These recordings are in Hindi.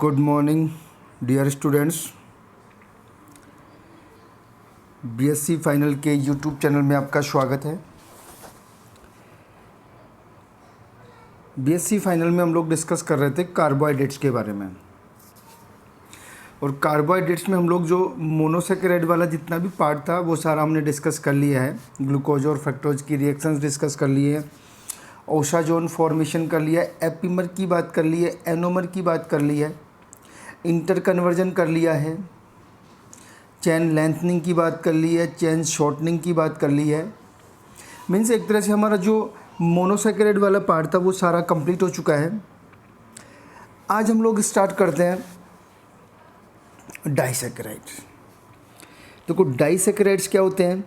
Good morning dear students. BSc final के यूट्यूब चैनल में आपका स्वागत है। बीएससी फाइनल में हम लोग डिस्कस कर रहे थे कार्बोहाइड्रेट्स के बारे में, और कार्बोहाइड्रेट्स में हम लोग जो मोनोसेकेराइड वाला जितना भी पार्ट था वो सारा हमने डिस्कस कर लिया है। ग्लूकोज और फ्रक्टोज की रिएक्शंस डिस्कस कर लिए हैं, ओशाजोन फॉर्मेशन कर लिया है, एपीमर की बात कर ली है, एनोमर की बात कर ली है, इंटर कन्वर्जन कर लिया है, चेन लेंथनिंग की बात कर ली है, चेन शॉर्टनिंग की बात कर ली है। मीन्स एक तरह से हमारा जो मोनोसेकेराइड वाला पार्ट था वो सारा कंप्लीट हो चुका है। आज हम लोग स्टार्ट करते हैं डाइसेकेराइड। देखो डाइसेकेराइड्स क्या होते हैं,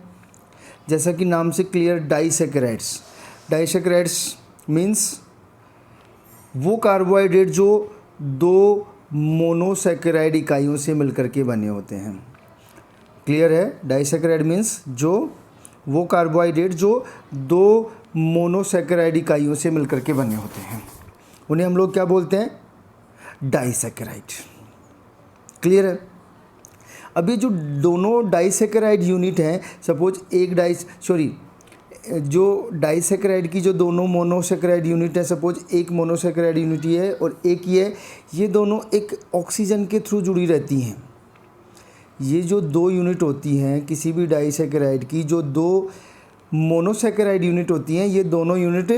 जैसा कि नाम से क्लियर, डाइसेकेराइड्स मीन्स वो कार्बोहाइड्रेट जो दो मोनोसेकेराइड इकाइयों से मिलकर के बने होते हैं। क्लियर है? डाइसेकेराइड मीन्स जो वो कार्बोहाइड्रेट जो दो मोनोसेकेराइड इकाइयों से मिलकर के बने होते हैं, उन्हें हम लोग क्या बोलते हैं? डाइसेकेराइड। क्लियर है? अभी जो दोनों डाइसेकेराइड यूनिट हैं, सपोज जो डाइसेकेराइड की जो दोनों मोनोसेकेराइड यूनिट है, सपोज एक मोनोसेकेराइड यूनिट ये है और एक ये दोनों एक ऑक्सीजन के थ्रू जुड़ी रहती हैं। ये जो दो यूनिट होती हैं किसी भी डाइसेकेराइड की, जो दो मोनोसेकेराइड यूनिट होती हैं, ये दोनों यूनिट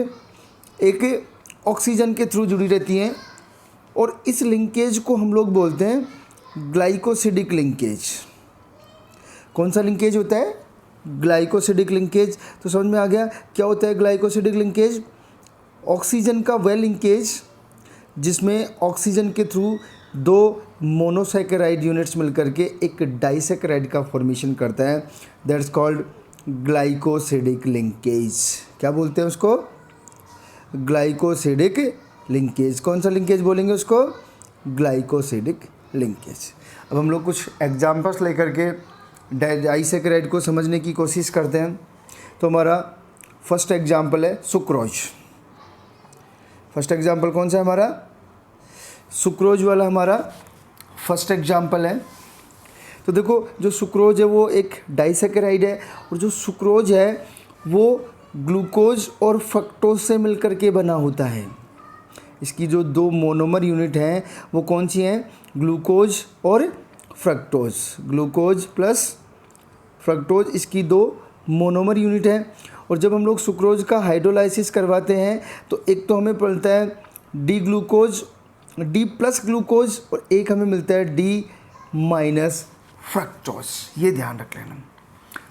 एक ऑक्सीजन के थ्रू जुड़ी रहती हैं, और इस लिंकेज को हम लोग बोलते हैं ग्लाइकोसिडिक लिंकेज। कौन सा लिंकेज होता है? Glycosidic linkage. तो समझ में आ गया क्या होता है ग्लाइकोसिडिक लिंकेज? ऑक्सीजन का वह लिंकेज जिसमें ऑक्सीजन के थ्रू दो मोनोसेकेराइड यूनिट्स मिलकर के एक डाइसेकेराइड का फॉर्मेशन करता है। That's called glycosidic linkage. क्या बोलते हैं उसको? Glycosidic linkage. कौन सा लिंकेज बोलेंगे उसको? Glycosidic linkage. अब हम लोग कुछ एग्जाम्पल्स लेकर के डाइसेकेराइड को समझने की कोशिश करते हैं। तो हमारा फर्स्ट एग्जाम्पल है सुक्रोज। फर्स्ट एग्जाम्पल कौन सा है हमारा? सुक्रोज वाला हमारा फर्स्ट एग्जाम्पल है। तो देखो जो सुक्रोज है वो एक डाइसेकेराइड है, और जो सुक्रोज है वो ग्लूकोज और फ्रक्टोज से मिलकर के बना होता है। इसकी जो दो मोनोमर यूनिट हैं वो कौन सी हैं? ग्लूकोज और फ्रक्टोज। ग्लूकोज प्लस फ्रक्टोज, इसकी दो मोनोमर यूनिट है। और जब हम लोग सुक्रोज का हाइड्रोलाइसिस करवाते हैं तो एक तो हमें मिलता है D glucose, D plus glucose, और एक हमें मिलता है डी माइनस फ्रक्टोज। ये ध्यान रख लेना।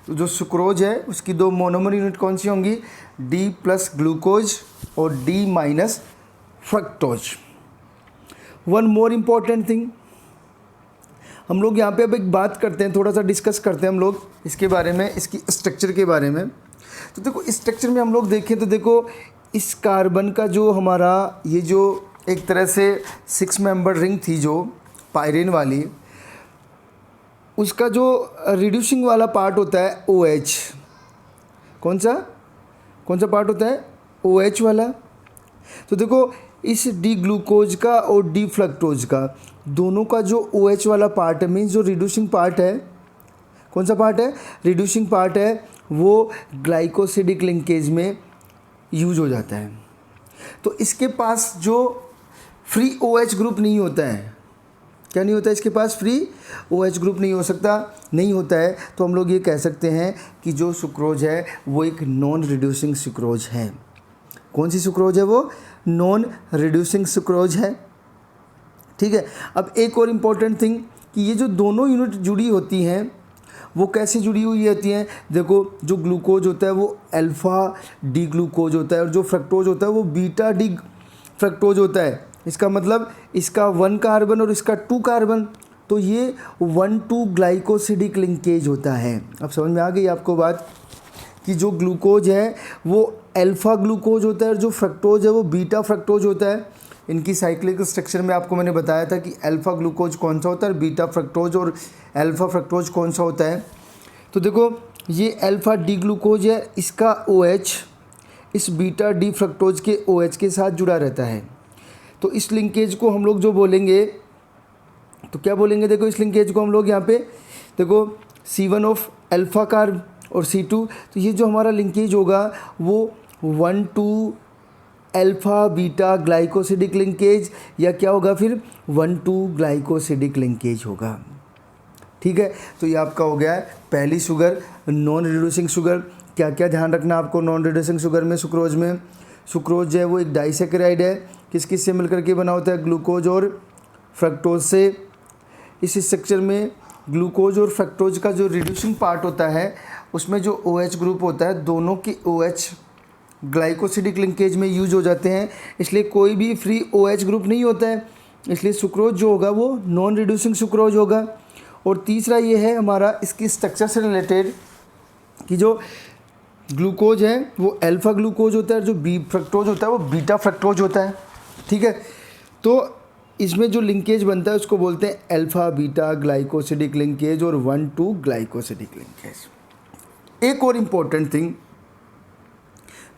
तो जो सुक्रोज है उसकी दो मोनोमर यूनिट कौन सी होंगी? डी प्लस ग्लूकोज और D minus fructose. One more important thing, हम लोग यहाँ पे अब एक बात करते हैं, थोड़ा सा डिस्कस करते हैं हम लोग इसके बारे में, इसकी स्ट्रक्चर के बारे में। तो देखो इस स्ट्रक्चर में हम लोग देखें तो देखो इस कार्बन का जो हमारा ये जो एक तरह से 6 मेंबर रिंग थी जो पायरीन वाली, उसका जो रिड्यूसिंग वाला पार्ट होता है OH। कौन सा पार्ट होता है? OH वाला। तो देखो इस डी ग्लूकोज का और डी फ्रक्टोज का दोनों का जो OH वाला पार्ट है, मीन्स जो रिड्यूसिंग पार्ट है, कौन सा पार्ट है? रिड्यूसिंग पार्ट है, वो ग्लाइकोसिडिक लिंकेज में यूज हो जाता है। तो इसके पास जो फ्री OH ग्रुप नहीं होता है, क्या नहीं होता है इसके पास? फ्री OH ग्रुप नहीं होता है। तो हम लोग ये कह सकते हैं कि जो सुक्रोज है वो एक नॉन रिड्यूसिंग सुक्रोज है। कौन सी सुक्रोज है वो? नॉन रिड्यूसिंग सुक्रोज है। ठीक है। अब एक और इम्पॉर्टेंट थिंग कि ये जो दोनों यूनिट जुड़ी होती हैं वो कैसे जुड़ी हुई होती हैं? देखो जो ग्लूकोज होता है वो अल्फ़ा डी ग्लूकोज होता है, और जो फ्रक्टोज होता है वो बीटा डी फ्रक्टोज होता है। इसका मतलब इसका 1 कार्बन और इसका 2 कार्बन, तो ये 1,2 ग्लाइकोसिडिक लिंकेज होता है। अब समझ में आ गई आपको बात कि जो ग्लूकोज है वो अल्फ़ा ग्लूकोज होता है और जो फ्रक्टोज है वो बीटा फ्रक्टोज होता है। इनकी साइक्लिक स्ट्रक्चर में आपको मैंने बताया था कि अल्फ़ा ग्लूकोज कौन सा होता है, बीटा फ्रक्टोज और अल्फ़ा फ्रक्टोज कौन सा होता है। तो देखो ये अल्फ़ा डी ग्लूकोज है, इसका OH इस बीटा डी फ्रक्टोज के OH के साथ जुड़ा रहता है। तो इस लिंकेज को हम लोग जो बोलेंगे तो क्या बोलेंगे, देखो इस लिंकेज को हम लोग यहाँ पे देखो C1 ऑफ अल्फ़ा कार्ब और C2, तो ये जो हमारा लिंकेज होगा वो 1,2 अल्फ़ा बीटा ग्लाइकोसिडिक लिंकेज या क्या होगा फिर 1,2 ग्लाइकोसिडिक लिंकेज होगा। ठीक है, तो ये आपका हो गया है पहली शुगर, नॉन रिड्यूसिंग शुगर। क्या क्या ध्यान रखना आपको नॉन रिड्यूसिंग शुगर में, सुक्रोज में? सुक्रोज जो है वो एक डाइसेकेराइड है, किस किस से मिलकर के बना होता है, ग्लूकोज और फ्रक्टोज से। इस स्ट्रक्चर में ग्लूकोज और फ्रक्टोज का जो रिड्यूसिंग पार्ट होता है उसमें जो OH ग्रुप होता है, दोनों के OH ग्लाइकोसिडिक लिंकेज में यूज हो जाते हैं, इसलिए कोई भी फ्री OH ग्रुप नहीं होता है, इसलिए सुक्रोज जो होगा वो नॉन रिड्यूसिंग सुक्रोज होगा। और तीसरा ये है हमारा इसकी स्ट्रक्चर से रिलेटेड कि जो ग्लूकोज है वो अल्फ़ा ग्लूकोज होता है, जो बी फ्रक्टोज होता है वो बीटा फ्रक्टोज होता है। ठीक है, तो इसमें जो लिंकेज बनता है उसको बोलते हैं अल्फ़ा बीटा ग्लाइकोसिडिक लिंकेज और 1,2 ग्लाइकोसिडिक लिंकेज। एक और इम्पोर्टेंट थिंग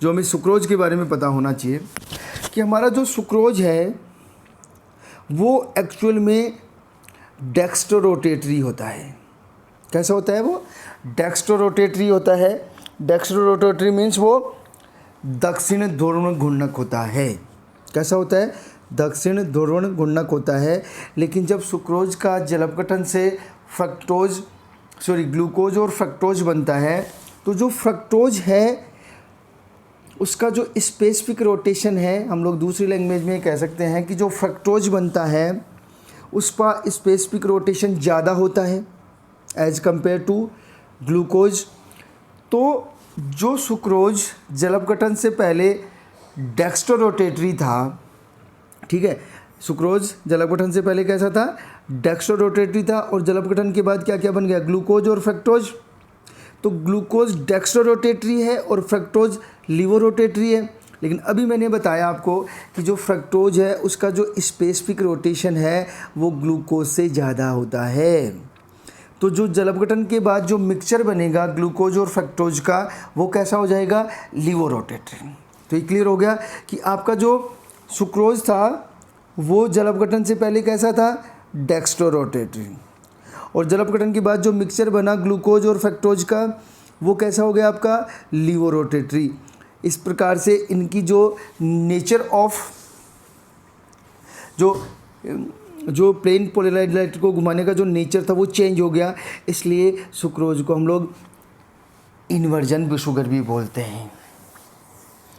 जो हमें सुक्रोज के बारे में पता होना चाहिए कि हमारा जो सुक्रोज है वो एक्चुअल में डेक्स्ट्रोरोटेटरी होता है। कैसा होता है वो? डेक्स्ट्रोरोटेटरी होता है। डेक्स्ट्रोरोटेटरी मीन्स वो दक्षिण ध्रुवण घूर्णक होता है। कैसा होता है? दक्षिण ध्रुवण घूर्णक होता है। लेकिन जब सुक्रोज का जलावघटन से ग्लूकोज और फ्रक्टोज बनता है, तो जो फ्रक्टोज है उसका जो स्पेसिफिक रोटेशन है, हम लोग दूसरी लैंग्वेज में कह सकते हैं कि जो फ्रक्टोज बनता है उसका स्पेसिफिक रोटेशन ज़्यादा होता है एज कंपेयर टू ग्लूकोज। तो जो सुक्रोज जलावघटन से पहले डेक्स्ट्रोरोटेटरी था, ठीक है, सुक्रोज जलावघटन से पहले कैसा था? डेक्स्ट्रोरोटेटरी था, और जलावघटन के बाद क्या क्या बन गया? ग्लूकोज और फ्रक्टोज। तो ग्लूकोज डेक्स्ट्रोरोटेटरी है और फ्रक्टोज लीवोरोटेटरी है। लेकिन अभी मैंने बताया आपको कि जो फ्रक्टोज है उसका जो स्पेसिफिक रोटेशन है वो ग्लूकोज से ज़्यादा होता है। तो जो जलावघटन के बाद जो मिक्सचर बनेगा ग्लूकोज और फ्रक्टोज का, वो कैसा हो जाएगा? लीवोरोटेटरी। तो ये क्लियर हो गया कि आपका जो सुक्रोज था वो जलावघटन से पहले कैसा था? डेक्स्ट्रोरोटेटरी। और जलावघटन के बाद जो मिक्सचर बना ग्लूकोज और फ्रक्टोज का, वो कैसा हो गया आपका? लीवोरोटेटरी। इस प्रकार से इनकी जो नेचर ऑफ जो प्लेन पोलराइज्ड इलेक्ट्रिक को घुमाने का जो नेचर था वो चेंज हो गया, इसलिए सुक्रोज को हम लोग इन्वर्जन शुगर भी बोलते हैं।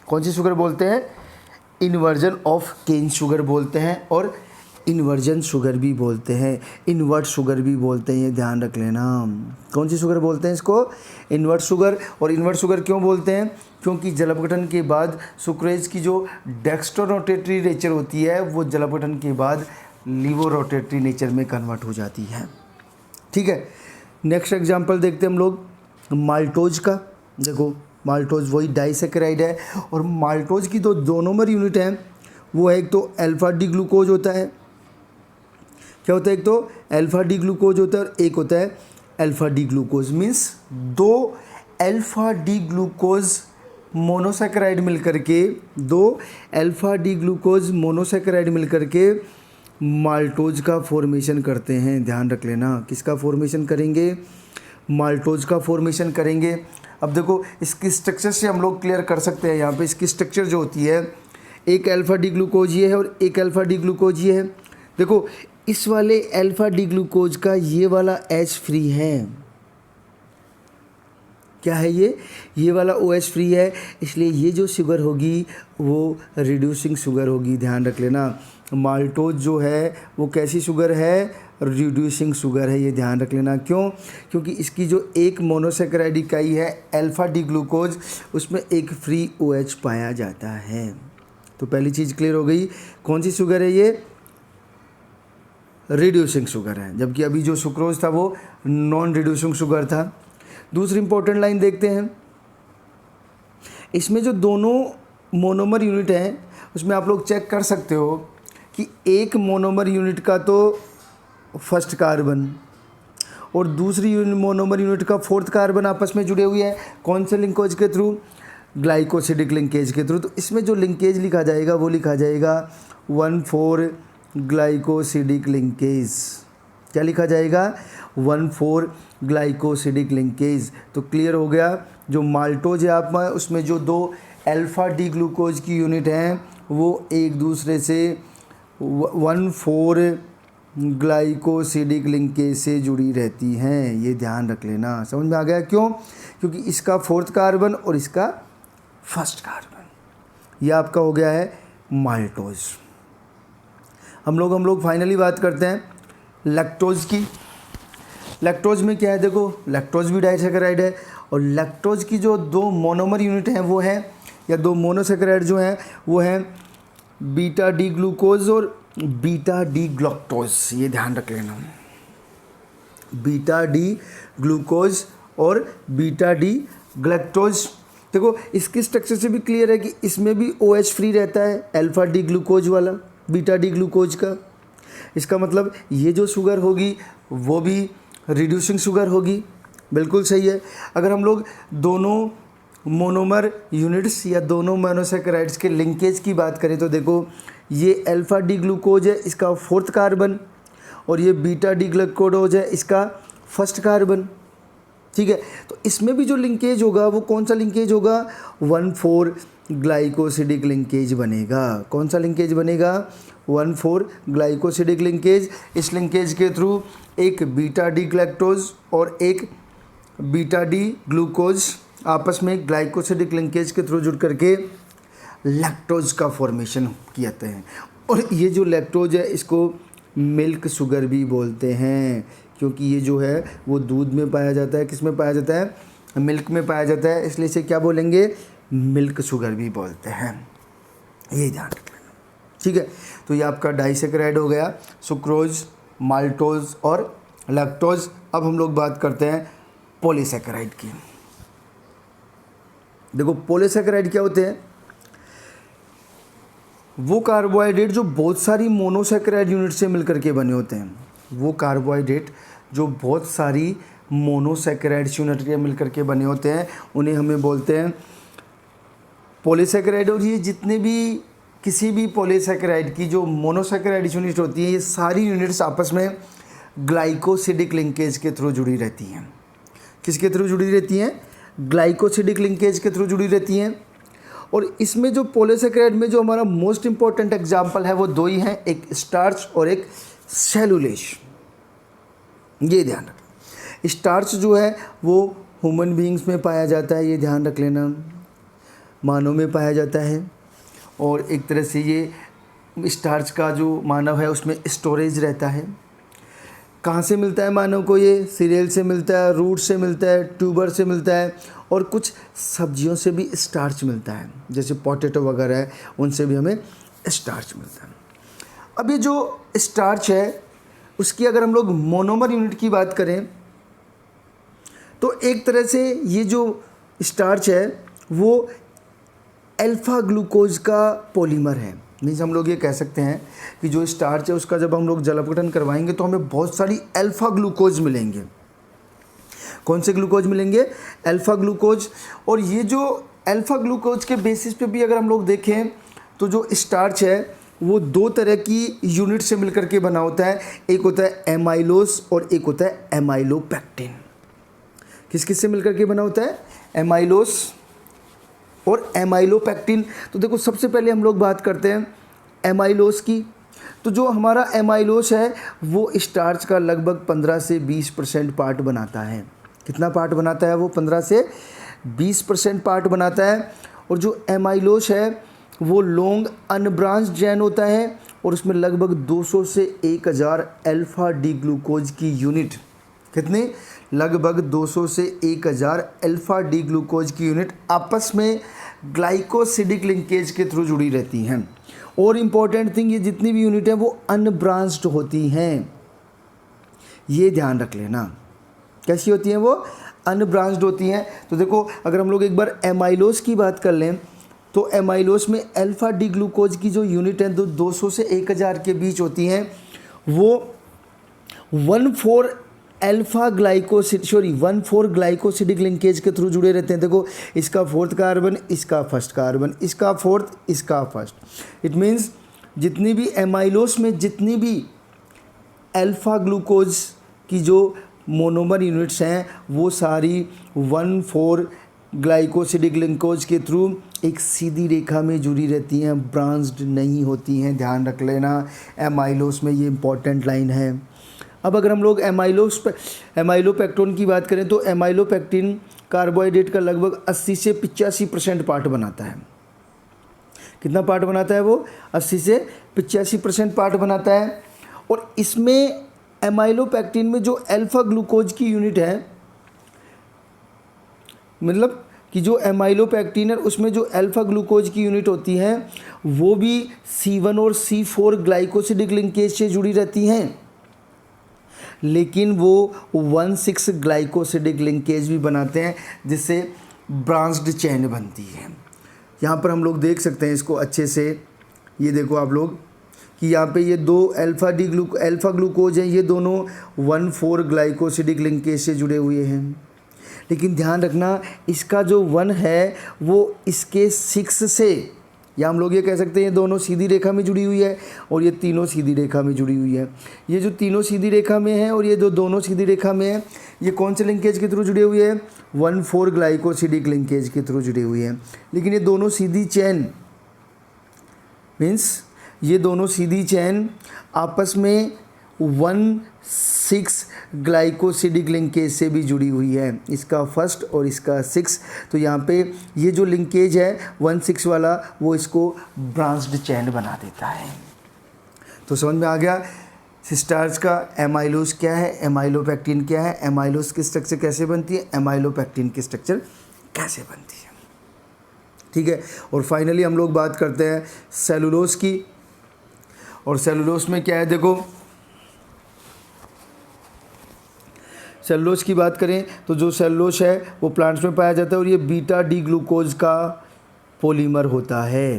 कौन सी शुगर बोलते हैं? इन्वर्जन ऑफ केन शुगर बोलते हैं, और इन्वर्जन शुगर भी बोलते हैं, इन्वर्ट शुगर भी बोलते हैं, ये ध्यान रख लेना। कौन सी शुगर बोलते हैं इसको? Invert sugar. और इन्वर्ट शुगर क्यों बोलते हैं? क्योंकि जलावघटन के बाद सुक्रोज की जो डेक्स्ट्रोरोटेटरी नेचर होती है वो जलावघटन के बाद लीवोरोटेटरी नेचर में कन्वर्ट हो जाती है। ठीक है, नेक्स्ट एग्जांपल देखते हैं हम लोग माल्टोज का। देखो माल्टोज वही डाइसेकेराइड है, और माल्टोज की तो दो नंबर यूनिट है, वो है एक तो अल्फ़ा डी ग्लूकोज होता है। क्या होता है? एक तो अल्फ़ा डी ग्लूकोज होता है और एक होता है अल्फ़ा डी ग्लूकोज। मीन्स दो अल्फ़ा डी ग्लूकोज मोनोसेकेराइड मिलकर के, दो अल्फ़ा डी ग्लूकोज मोनोसेकेराइड मिलकर के माल्टोज का फॉर्मेशन करते हैं। ध्यान रख लेना, किसका फॉर्मेशन करेंगे? माल्टोज का फॉर्मेशन करेंगे। अब देखो इसकी स्ट्रक्चर से हम लोग क्लियर कर सकते हैं। यहाँ पे इसकी स्ट्रक्चर जो होती है, एक अल्फ़ा डी ग्लूकोज ये है और एक अल्फ़ा डी ग्लूकोज ये है। देखो इस वाले अल्फ़ा डी ग्लूकोज का ये वाला H फ्री है। क्या है ये वाला OH फ्री है, इसलिए ये जो शुगर होगी वो रिड्यूसिंग शुगर होगी। ध्यान रख लेना, माल्टोज जो है वो कैसी शुगर है? रिड्यूसिंग शुगर है, ये ध्यान रख लेना। क्यों? क्योंकि इसकी जो एक मोनोसेकेराइड इकाई है अल्फ़ा डी ग्लूकोज, उसमें एक फ्री OH पाया जाता है। तो पहली चीज़ क्लियर हो गई, कौन सी शुगर है ये? रिड्यूसिंग शुगर है, जबकि अभी जो सुक्रोज था वो नॉन रिड्यूसिंग शुगर था। दूसरी इंपॉर्टेंट लाइन देखते हैं, इसमें जो दोनों मोनोमर यूनिट हैं उसमें आप लोग चेक कर सकते हो कि एक मोनोमर यूनिट का तो फर्स्ट कार्बन और दूसरी मोनोमर यूनिट का फोर्थ कार्बन आपस में जुड़े हुए हैं। कौन से लिंकेज के थ्रू? ग्लाइकोसिडिक लिंकेज के थ्रू। तो इसमें जो लिंकेज लिखा जाएगा वो लिखा जाएगा 1,4 ग्लाइकोसिडिक लिंकेज। क्या लिखा जाएगा 1,4 ग्लाइकोसिडिक लिंकेज। तो क्लियर हो गया। जो माल्टोज है आप में उसमें जो 2 अल्फा डी ग्लूकोज की यूनिट हैं वो एक दूसरे से 1,4 ग्लाइकोसिडिक लिंकेज से जुड़ी रहती हैं। ये ध्यान रख लेना। समझ में आ गया क्यों? क्योंकि इसका 4th कार्बन और इसका 1st कार्बन। ये आपका हो गया है माल्टोज। हम लोग फाइनली बात करते हैं लैक्टोज की। लैक्टोज में क्या है? देखो लैक्टोज भी डाइसैकेराइड है और लैक्टोज की जो 2 मोनोमर यूनिट हैं वो हैं, या 2 मोनोसैकेराइड जो हैं वो हैं बीटा डी ग्लूकोज और बीटा डी ग्लूकोज। ये ध्यान रख लेना, बीटा डी ग्लूकोज और बीटा डी ग्लैक्टोज। देखो इसकी स्ट्रक्चर से भी क्लियर है कि इसमें भी OH फ्री रहता है, अल्फा डी ग्लूकोज वाला, बीटा डी ग्लूकोज का। इसका मतलब ये जो शुगर होगी वो भी रिड्यूसिंग शुगर होगी। बिल्कुल सही है। अगर हम लोग दोनों मोनोमर यूनिट्स या दोनों मोनोसैकेराइड्स के लिंकेज की बात करें तो देखो ये अल्फा डी ग्लूकोज है, इसका 4th कार्बन, और ये बीटा डी ग्लूकोज है, इसका 1st कार्बन। ठीक है, तो इसमें भी जो लिंकेज होगा वो कौन सा लिंकेज होगा? 1,4 ग्लाइकोसिडिक लिंकेज बनेगा। कौन सा लिंकेज बनेगा? 1,4 ग्लाइकोसिडिक लिंकेज। इस लिंकेज के थ्रू एक बीटा डी ग्लैक्टोज और एक बीटा डी ग्लूकोज आपस में ग्लाइकोसिडिक लिंकेज के थ्रू जुड़ करके लैक्टोज का फॉर्मेशन कियाते हैं। और ये जो लैक्टोज है इसको मिल्क शुगर भी बोलते हैं, क्योंकि ये जो है वो दूध में पाया जाता है। किस में पाया जाता है? मिल्क में पाया जाता है, इसलिए इसे क्या बोलेंगे? मिल्क शुगर भी बोलते हैं। ये ध्यान रख लेना। ठीक है, तो ये आपका डाइसैकेराइड हो गया, सुक्रोज, माल्टोज और लैक्टोज। अब हम लोग बात करते हैं पॉलीसैकेराइड की। देखो पॉलीसैकेराइड क्या होते हैं? वो कार्बोहाइड्रेट जो बहुत सारी मोनोसैकेराइड यूनिट से मिलकर के बने होते हैं। वो कार्बोहाइड्रेट जो बहुत सारी मोनोसैकेराइड यूनिट के मिलकर के बने होते हैं उन्हें हमें बोलते हैं पॉलीसैकेराइड। और ये जितने भी किसी भी पॉलीसैकेराइड की जो मोनोसैकेराइड यूनिट होती है ये सारी यूनिट्स आपस में ग्लाइकोसिडिक लिंकेज के थ्रू जुड़ी रहती हैं। किसके थ्रू जुड़ी रहती हैं? ग्लाइकोसिडिक लिंकेज के थ्रू जुड़ी रहती हैं। और इसमें जो पॉलीसैकेराइड में जो हमारा मोस्ट इंपॉर्टेंट एग्जाम्पल है वो 2 ही हैं, एक स्टार्च और एक सेलुलेज। ये ध्यान रखना। स्टार्च जो है वो ह्यूमन बीइंग्स में पाया जाता है, ये ध्यान रख लेना, मानव में पाया जाता है। और एक तरह से ये स्टार्च का जो मानव है उसमें स्टोरेज रहता है। कहाँ से मिलता है मानव को? ये सीरियल से मिलता है, रूट से मिलता है, ट्यूबर से मिलता है, और कुछ सब्जियों से भी स्टार्च मिलता है, जैसे पोटैटो वगैरह है, उनसे भी हमें स्टार्च मिलता है। अब ये जो स्टार्च है उसकी अगर हम लोग मोनोमर यूनिट की बात करें तो एक तरह से ये जो स्टार्च है वो अल्फा ग्लूकोज का पॉलीमर है। मीन्स हम लोग ये कह सकते हैं कि जो स्टार्च है उसका जब हम लोग जलावटन करवाएंगे तो हमें बहुत सारी अल्फा ग्लूकोज मिलेंगे। कौन से ग्लूकोज मिलेंगे? Alpha glucose. और ये जो अल्फा ग्लूकोज के बेसिस पे भी अगर हम लोग देखें तो जो स्टार्च है वो 2 तरह की यूनिट से मिलकर के बना होता है। एक होता है एमाइलोस और एक होता है एमाइलोपेक्टिन। किस किस से मिलकर के बना होता है? एमाइलोस और एमाइलोपेक्टिन। तो देखो सबसे पहले हम लोग बात करते हैं एमाइलोस की। तो जो हमारा एमाइलोस है वो स्टार्च का लगभग 15 से 20% पार्ट बनाता है। कितना पार्ट बनाता है वो? 15 से 20% पार्ट बनाता है। और जो एमाइलोस है वो लॉन्ग अनब्रांच्ड चेन होता है और उसमें लगभग 200 से 1000 अल्फा डी ग्लूकोज की यूनिट, कितने? लगभग 200 से 1000 अल्फा डी ग्लूकोज की यूनिट आपस में ग्लाइकोसिडिक लिंकेज के थ्रू जुड़ी रहती हैं। और इम्पॉर्टेंट थिंग, ये जितनी भी यूनिट है वो अनब्रांच्ड होती हैं, ये ध्यान रख लेना। कैसी होती हैं वो? अनब्रांच्ड होती हैं। तो देखो अगर हम लोग एक बार एमाइलोस की बात कर लें तो एमाइलोस में अल्फा डी ग्लूकोज की जो यूनिट है 200 से 1000 के बीच होती हैं। वो 1,4 ग्लाइकोसिडिक लिंकेज के थ्रू जुड़े रहते हैं। देखो इसका 4th कार्बन, इसका 1st कार्बन, इसका 4th, इसका 1st। इट मीन्स जितनी भी एमाइलोस में जितनी भी अल्फ़ा ग्लूकोज की जो मोनोमर यूनिट्स हैं वो सारी 1,4 ग्लाइकोसिडिक ग्लूकोज के थ्रू एक सीधी रेखा में जुड़ी रहती हैं, ब्रांच्ड नहीं होती हैं। ध्यान रख लेना, एमाइलोस में ये इंपॉर्टेंट लाइन है। अब अगर हम लोग एमाइलोपेक्टोन की बात करें तो एमाइलोपेक्टिन कार्बोहाइड्रेट का लगभग 80 से 85% पार्ट बनाता है। कितना पार्ट बनाता है वो? 80 से 85% पार्ट बनाता है। और इसमें एमाइलोपेक्टिन में जो अल्फ़ा ग्लूकोज की यूनिट है, मतलब कि जो एमाइलोपेक्टिन है उसमें जो अल्फ़ा ग्लूकोज की यूनिट होती हैं वो भी C1 और C4 ग्लाइकोसिडिक लिंकेज से जुड़ी रहती हैं, लेकिन वो 1,6 ग्लाइकोसिडिक लिंकेज भी बनाते हैं जिससे ब्रांच्ड चेन बनती है। यहाँ पर हम लोग देख सकते हैं इसको अच्छे से, ये देखो आप लोग कि यहाँ पे ये दो अल्फ़ा ग्लूकोज हैं, ये दोनों 1,4 ग्लाइकोसिडिक लिंकेज से जुड़े हुए हैं। लेकिन ध्यान रखना, इसका जो 1 है वो इसके 6 से, या हम लोग ये कह सकते हैं ये दोनों सीधी रेखा में जुड़ी हुई है और ये तीनों सीधी रेखा में जुड़ी हुई है। ये जो तीनों सीधी रेखा में है और ये जो दोनों सीधी रेखा में है, ये कौन से लिंकेज के थ्रू जुड़े हुए हैं? 1,4 ग्लाइकोसिडिक लिंकेज के थ्रू जुड़े हुए हैं। लेकिन ये दोनों सीधी चेन मीन्स ये दोनों सीधी चेन आपस में 1,6 ग्लाइकोसिडिक लिंकेज से भी जुड़ी हुई है, इसका फर्स्ट और इसका 6। तो यहाँ पे ये जो लिंकेज है 1,6 वाला वो इसको ब्रांच्ड चेन बना देता है। तो समझ में आ गया स्टार्च का एमाइलोस क्या है, एमाइलोपेक्टिन क्या है, एमाइलोस की स्ट्रक्चर कैसे बनती है, एमाइलोपेक्टिन की स्ट्रक्चर कैसे बनती है। ठीक है। और फाइनली हम लोग बात करते हैं सेलुलोज की। और सेलुलोज में क्या है, देखो सेलुलोज की बात करें तो जो सेलुलोज है वो प्लांट्स में पाया जाता है और ये बीटा डी ग्लूकोज का पॉलीमर होता है।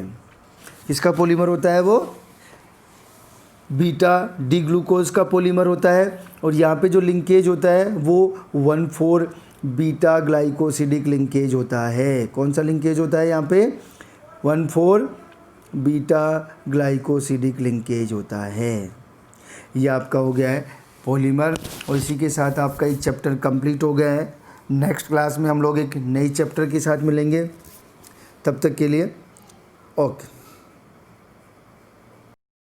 किसका पॉलीमर होता है? वो बीटा डी ग्लूकोज का पॉलीमर होता है। और यहाँ पे जो लिंकेज होता है वो 1,4 बीटा ग्लाइकोसिडिक लिंकेज होता है। कौन सा लिंकेज होता है यहाँ पे? 1,4 बीटा ग्लाइकोसिडिक लिंकेज होता है। ये आपका हो गया है पॉलीमर। और इसी के साथ आपका एक चैप्टर कंप्लीट हो गया है। नेक्स्ट क्लास में हम लोग एक नई चैप्टर के साथ मिलेंगे। तब तक के लिए ओके।